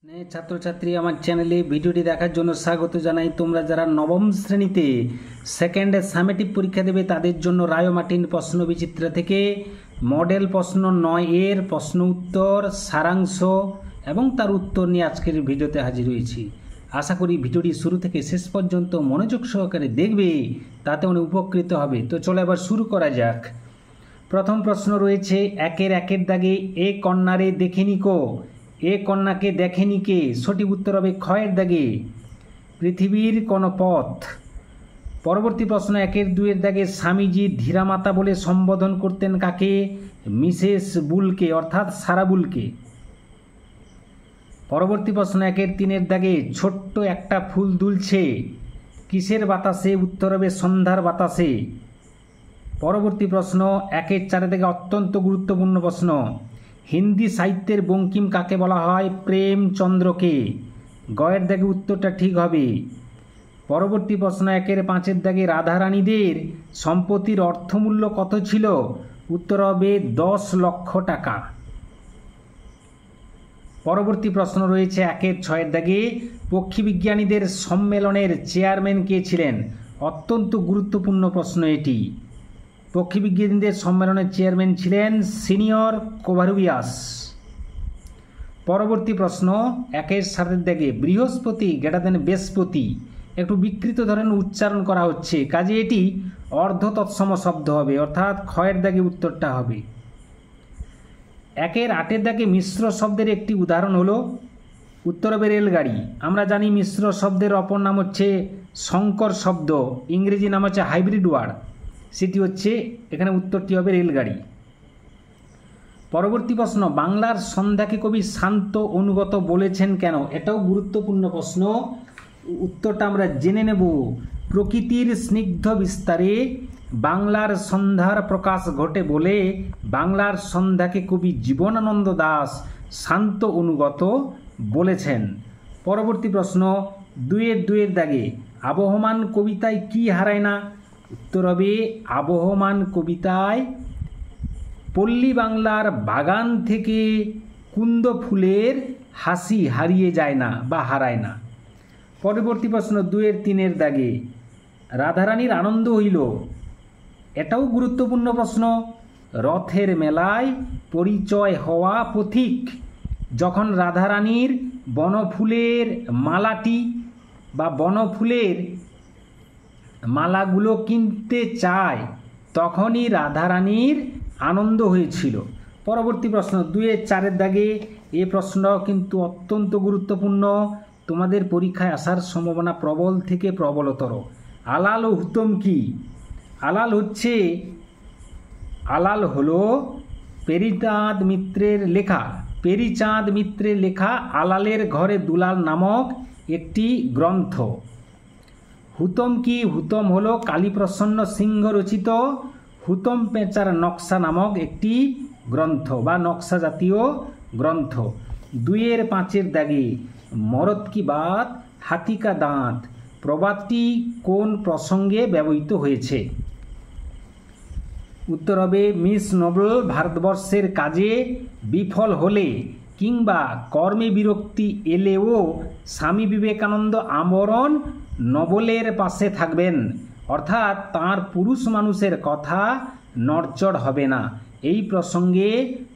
ছাত্রছাত্রী আমার চ্যানেলে ভিডিওটি দেখার জন্য স্বাগত জানাই। তোমরা যারা নবম শ্রেণীতে সেকেন্ড সামেটিভ পরীক্ষা দেবে তাদের জন্য রায় মার্টিন প্রশ্ন বিচিত্রা থেকে মডেল প্রশ্ন 9 এর প্রশ্ন উত্তর সারাংশ এবং তার উত্তর নিয়ে আজকের ভিডিওতে হাজির হয়েছি। আশা করি ভিডিওটি শুরু থেকে শেষ পর্যন্ত মনোযোগ সহকারে দেখবে, তাতে অনেক উপকৃত হবে। তো চলো এবার শুরু করা যাক। প্রথম প্রশ্ন রয়েছে একের দাগে এ কন্যারে দেখেনি কো, এ কন্যাকে দেখেনি কে। সঠিক উত্তর হবে ক্ষয়ের দাগে পৃথিবীর কোন পথ। পরবর্তী প্রশ্ন একের দাগে স্বামীজি ধীরামাতা বলে সম্বোধন করতেন কাকে। মিসেস বুলকে অর্থাৎ সারাবুলকে। পরবর্তী প্রশ্ন একের দাগে ছোট্ট একটা ফুল দুলছে কিসের বাতাসে। উত্তর হবে সন্ধ্যার বাতাসে। পরবর্তী প্রশ্ন একের দাগে অত্যন্ত গুরুত্বপূর্ণ প্রশ্ন, হিন্দি সাহিত্যের বঙ্কিম কাকে বলা হয়। প্রেমচন্দ্রকে। গয়ের দাগে উত্তরটা ঠিক হবে। পরবর্তী প্রশ্ন একের দাগে রাধারানীদের সম্পত্তির অর্থমূল্য কত ছিল। উত্তর হবে 10 লক্ষ টাকা। পরবর্তী প্রশ্ন রয়েছে একের দাগে পক্ষী বিজ্ঞানীদের সম্মেলনের চেয়ারম্যান কে ছিলেন। অত্যন্ত গুরুত্বপূর্ণ প্রশ্ন এটি। পক্ষী বিজ্ঞানীদের সম্মেলনের চেয়ারম্যান ছিলেন সিনিয়র কোভারুবিয়াস। পরবর্তী প্রশ্ন একের দাগে বৃহস্পতি বৃহস্পতি একটু বিকৃত ধরনের উচ্চারণ করা হচ্ছে, কাজে এটি অর্ধ তৎসম শব্দ হবে, অর্থাৎ ক্ষয়ের দাগে উত্তরটা হবে। একের দাগে মিশ্র শব্দের একটি উদাহরণ হলো। উত্তর হবে রেলগাড়ি। আমরা জানি মিশ্র শব্দের অপর নাম হচ্ছে সংকর শব্দ, ইংরেজি নাম হচ্ছে হাইব্রিড ওয়ার্ড, সেটি হচ্ছে এখানে উত্তরটি হবে রেলগাড়ি। পরবর্তী প্রশ্ন বাংলার সন্ধ্যাকে কবি শান্ত অনুগত বলেছেন কেন। এটাও গুরুত্বপূর্ণ প্রশ্ন, উত্তরটা আমরা জেনে নেব। প্রকৃতির স্নিগ্ধ বিস্তারে বাংলার সন্ধ্যার প্রকাশ ঘটে বলে বাংলার সন্ধ্যাকে কবি জীবনানন্দ দাশ শান্ত অনুগত বলেছেন। পরবর্তী প্রশ্ন দুয়ের দাগে আবহমান কবিতায় কি হারায় না। উত্তর হবে আবহমান কবিতায় পল্লী বাংলার বাগান থেকে কুন্দ ফুলের হাসি হারিয়ে যায় না বা হারায় না। পরবর্তী প্রশ্ন দুয়ের দাগে রাধারানীর আনন্দ হইল। এটাও গুরুত্বপূর্ণ প্রশ্ন। রথের মেলায় পরিচয় হওয়া পথিক যখন রাধারানীর বনফুলের মালাটি বা বনফুলের মালাগুলো কিনতে চায় তখনই রাধারানীর আনন্দ হয়েছিল। পরবর্তী প্রশ্ন দুয়ের দাগে এ প্রশ্নটাও কিন্তু অত্যন্ত গুরুত্বপূর্ণ, তোমাদের পরীক্ষায় আসার সম্ভাবনা প্রবল থেকে প্রবলতর। আলাল ও হুতম কি। আলাল হলো পেরিচাঁদ মিত্রের লেখা আলালের ঘরে দুলাল নামক একটি গ্রন্থ। হুতম কি। হুতম হলো কালীপ্রসন্ন সিংহ রচিত হুতম পেঁচার নকশা নামক একটি গ্রন্থ বা নকশা জাতীয় গ্রন্থ। দুয়ের দাগে মরদ কি বাত হাতি কা দাঁত প্রবাদটি কোন প্রসঙ্গে ব্যবহৃত হয়েছে। উত্তর হবে মিস নোবেল ভারতবর্ষের কাজে বিফল হলে কিংবা কর্মে বিরক্তি এলেও স্বামী বিবেকানন্দ আমরণ নোবেলের পাশে থাকবেন, অর্থাৎ তাঁর পুরুষ মানুষের কথা নড়চড় হবে না। এই প্রসঙ্গে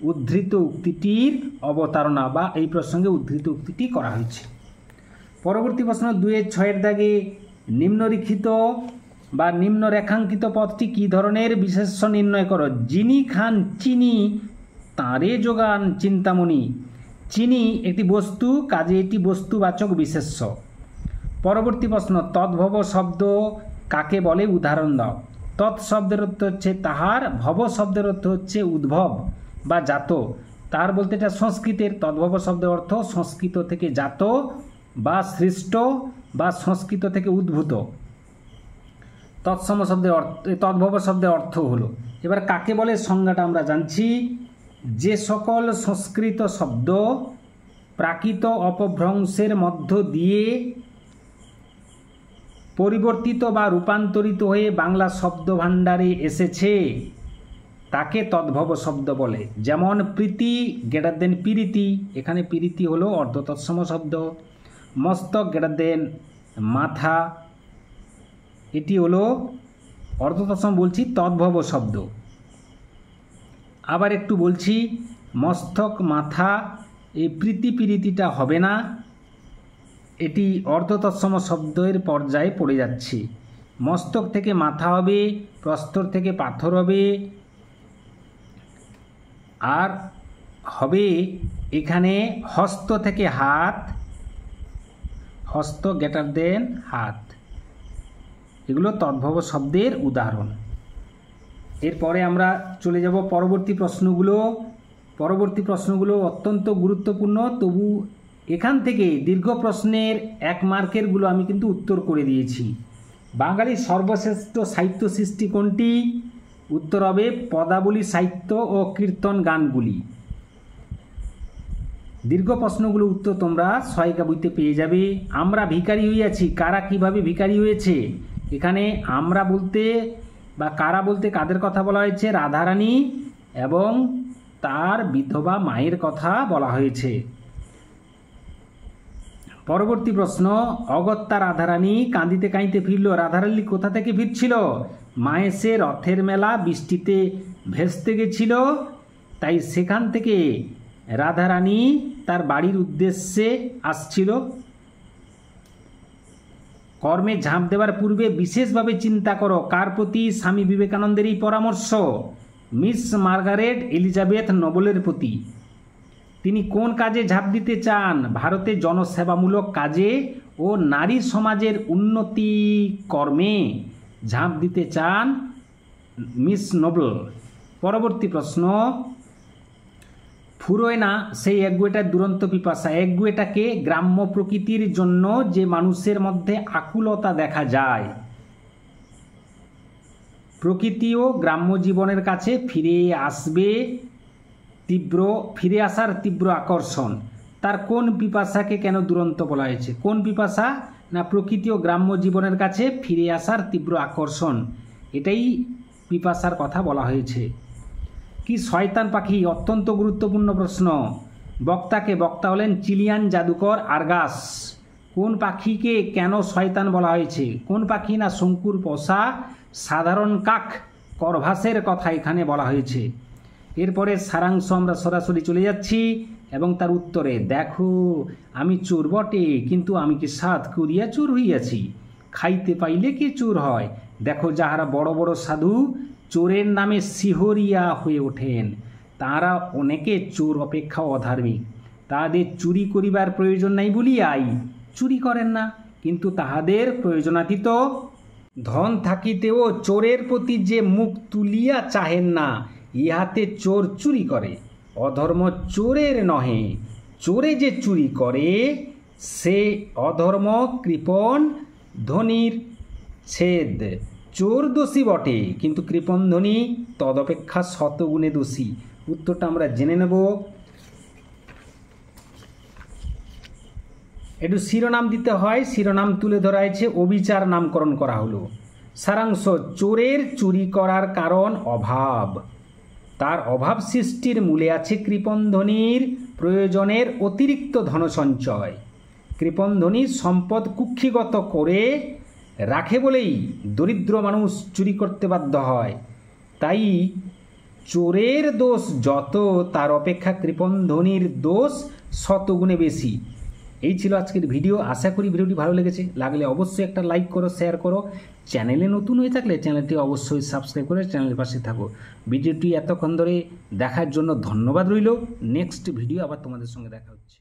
উদ্ধৃত উক্তিটির অবতারণা বা এই প্রসঙ্গে উদ্ধৃত উক্তিটি করা হয়েছে। পরবর্তী প্রশ্ন দুয়ের দাগে নিম্নলিখিত বা নিম্ন রেখাঙ্কিত পদটি কী ধরনের বিশেষ্য নির্ণয় করো। যিনি খান চিনি তাঁরে যোগান চিন্তামণি। চিনি একটি বস্তু, কাজে এটি বস্তুবাচক বিশেষ্য। পরবর্তী প্রশ্ন তদ্ভব শব্দ কাকে বলে, উদাহরণ দাও। তৎ শব্দের অর্থ হচ্ছে তাহার, ভব শব্দের অর্থ হচ্ছে উদ্ভব বা জাত। তার বলতে এটা সংস্কৃতের। তদ্ভব শব্দের অর্থ সংস্কৃত থেকে জাত বা সৃষ্ট বা সংস্কৃত থেকে উদ্ভূত। তদ্ভব শব্দের অর্থ হলো। এবার কাকে বলে সংজ্ঞাটা আমরা জানছি। যে সকল সংস্কৃত শব্দ প্রাকৃত অপভ্রংশের মধ্য দিয়ে পরিবর্তিত বা রূপান্তরিত হয়ে বাংলা শব্দভাণ্ডারে এসেছে তাকে তদ্ভব শব্দ বলে। যেমন প্রীতি গ্রেটার দেন পিরিতি, এখানে পিরিতি হলো অর্ধতৎসম শব্দ। মস্তক গ্রেটার দেন মাথা, এটি হলো অর্ধতৎসম, বলছি তদ্ভব শব্দ। আবার একটু বলছি, মস্তক মাথা, এই প্রীতি পিরিতিটা হবে না, এটি অর্ধতৎসম শব্দের পর্যায়ে পড়ে যাচ্ছে। মস্তক থেকে মাথা হবে, প্রস্তর থেকে পাথর হবে, আর হবে এখানে হস্ত থেকে হাত, হস্ত গ্রেটার দেন হাত, এগুলো তদ্ভব শব্দের উদাহরণ। এরপরে আমরা চলে যাব পরবর্তী প্রশ্নগুলো। পরবর্তী প্রশ্নগুলো অত্যন্ত গুরুত্বপূর্ণ, তবু এখান থেকে দীর্ঘ প্রশ্নের 1 মার্কেরগুলো আমি কিন্তু উত্তর করে দিয়েছি। বাঙালির সর্বশ্রেষ্ঠ সাহিত্য সৃষ্টি কোনটি? উত্তর হবে পদাবলী সাহিত্য ও কীর্তন গানগুলি। দীর্ঘ প্রশ্নগুলো উত্তর তোমরা সহায়িকা বইতে পেয়ে যাবে। আমরা ভিখারি হইয়াছি, কারা কিভাবে ভিখারি হয়েছে? এখানে আমরা বলতে বা কারা বলতে কাদের কথা বলা হয়েছে? রাধারানী এবং তার বিধবা মায়ের কথা বলা হয়েছে। পরবর্তী প্রশ্ন, অগত্যা রাধারানী কাঁদিতে কাঁদিতে ফিরল। রাধারানী কোথা থেকে ফিরছিল? মায়েসে রথের মেলা, বৃষ্টিতে ভেস্তে গেছিল, তাই সেখান থেকে রাধারানী তার বাড়ির উদ্দেশ্যে আসছিল। কর্মে ঝাঁপ দেওয়ার পূর্বে বিশেষভাবে চিন্তা করো, কার প্রতি? স্বামী বিবেকানন্দের এই পরামর্শ মিস মার্গারেট এলিজাবেথ নোবেলের প্রতি। তিনি কোন কাজে ঝাঁপ দিতে চান? ভারতের জনসেবামূলক কাজে ও নারী সমাজের উন্নতি কর্মে ঝাঁপ দিতে চান মিস নোবেল। পরবর্তী প্রশ্ন, ফুরোয় না সেই একগুয়েটার দুরন্ত পিপাসা। একগুয়েটাকে গ্রাম্য প্রকৃতির জন্য যে মানুষের মধ্যে আকুলতা দেখা যায়, প্রকৃতিও গ্রাম্য জীবনের কাছে ফিরে আসার তীব্র আকর্ষণ। তার কোন পিপাসাকে কেন দুরন্ত বলা হয়েছে? কোন পিপাসা? না প্রকৃতি ও গ্রাম্য জীবনের কাছে ফিরে আসার তীব্র আকর্ষণ, এটাই পিপাসার কথা বলা হয়েছে। কি শয়তান পাখি? অত্যন্ত গুরুত্বপূর্ণ প্রশ্ন। বক্তা হলেন চিলিয়ান জাদুকর আর্গাস। কোন পাখিকে কেন শয়তান বলা হয়েছে? কোন পাখি? না শঙ্কুর পোষা সাধারণ কাক করভাসের কথা এখানে বলা হয়েছে। এরপরে সারাংশ আমরা সরাসরি চলে যাচ্ছি এবং তার উত্তরে, দেখো আমি চোর বটে, কিন্তু আমি কি সাধ করিয়া চোর হইয়াছি, খাইতে পাইলে কি চোর হয়। দেখো যাহারা বড় বড় সাধু চোরের নামে শিহরিয়া হয়ে ওঠেন, তাঁরা অনেকে চোর অপেক্ষা অধার্মিক। তাহাদের চুরি করিবার প্রয়োজন নাই বলিয়াই চুরি করেন না, কিন্তু তাহাদের প্রয়োজনাতীত ধন থাকিতেও চোরের প্রতি যে মুখ তুলিয়া চাহেন না, ইহাতে চোর চুরি করে। অধর্ম চোরের নহে, চোরে যে চুরি করে সে অধর্ম কৃপণ ধনীর ছেদ। চোর দোষী বটে, কিন্তু কৃপণ ধনী তদপেক্ষা শতগুণে দোষী। উত্তরটা আমরা জেনে নেব। একটু শিরোনাম দিতে হয়, শিরোনাম তুলে ধরা হয়েছে, অবিচার নামকরণ করা হলো। সারাংশ, চোরের চুরি করার কারণ অভাব, তার অভাব সৃষ্টির মূলে আছে কৃপণ ধনীর প্রয়োজনের অতিরিক্ত ধনসঞ্চয়। কৃপণ ধনী সম্পদ কুক্ষিগত করে রাখে বলেই দরিদ্র মানুষ চুরি করতে বাধ্য হয়। তাই চোরের দোষ যত, তার অপেক্ষা কৃপণ ধনীর দোষ শতগুণে বেশি। এই ছিল আজকের ভিডিও। আশা করি ভিডিওটি ভালো লেগেছে। লাগলে অবশ্যই একটা লাইক করো, শেয়ার করো। চ্যানেলে নতুন হয়ে থাকলে চ্যানেলটি অবশ্যই সাবস্ক্রাইব করে চ্যানেলের পাশে থাকো। ভিডিওটি এতক্ষণ ধরে দেখার জন্য ধন্যবাদ রইল। নেক্সট ভিডিও আবার তোমাদের সঙ্গে দেখা হচ্ছে।